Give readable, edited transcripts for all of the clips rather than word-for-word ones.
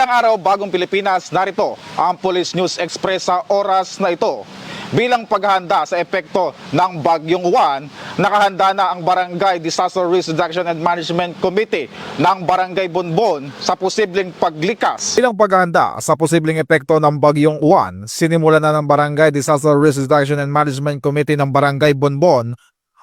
Magandang araw, Bagong Pilipinas. Narito ang Police News Express sa oras na ito. Bilang paghahanda sa epekto ng Bagyong Juan, nakahanda na ang Barangay Disaster Risk Reduction and Management Committee ng Barangay Bonbon sa posibleng paglikas. Bilang paghahanda sa posibleng epekto ng Bagyong Juan, sinimula na ng Barangay Disaster Risk Reduction and Management Committee ng Barangay Bonbon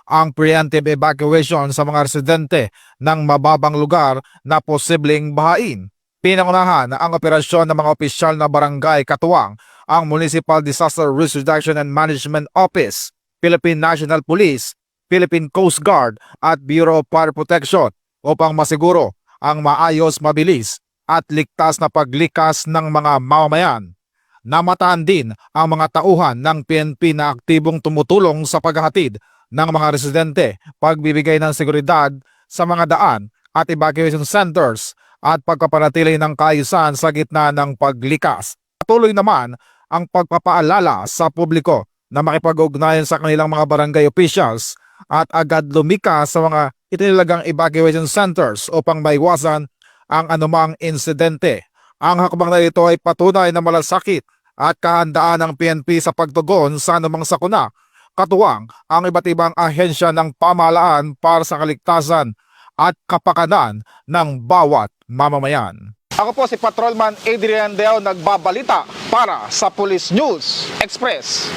ang preemptive evacuation sa mga residente ng mababang lugar na posibleng bahain. Pinangunahan ang operasyon ng mga opisyal na barangay katuwang ang Municipal Disaster Risk Reduction and Management Office, Philippine National Police, Philippine Coast Guard at Bureau of Fire Protection upang masiguro ang maayos, mabilis at ligtas na paglikas ng mga mamamayan. Namataan din ang mga tauhan ng PNP na aktibong tumutulong sa paghahatid ng mga residente, pagbibigay ng seguridad sa mga daan at evacuation centers at pagpapanatili ng kaayusan sa gitna ng paglikas. Patuloy naman ang pagpapaalala sa publiko na makipag-ugnayan sa kanilang mga barangay officials at agad lumikas sa mga itinilagang evacuation centers upang maiwasan ang anumang insidente. Ang hakbang na ito ay patunay na malasakit at kahandaan ng PNP sa pagtugon sa anumang sakuna, katuwang ang iba't ibang ahensya ng pamahalaan para sa kaligtasan at kapakanan ng bawat mamamayan. Ako po si Patrolman Adrian Deo, nagbabalita para sa Police News Express.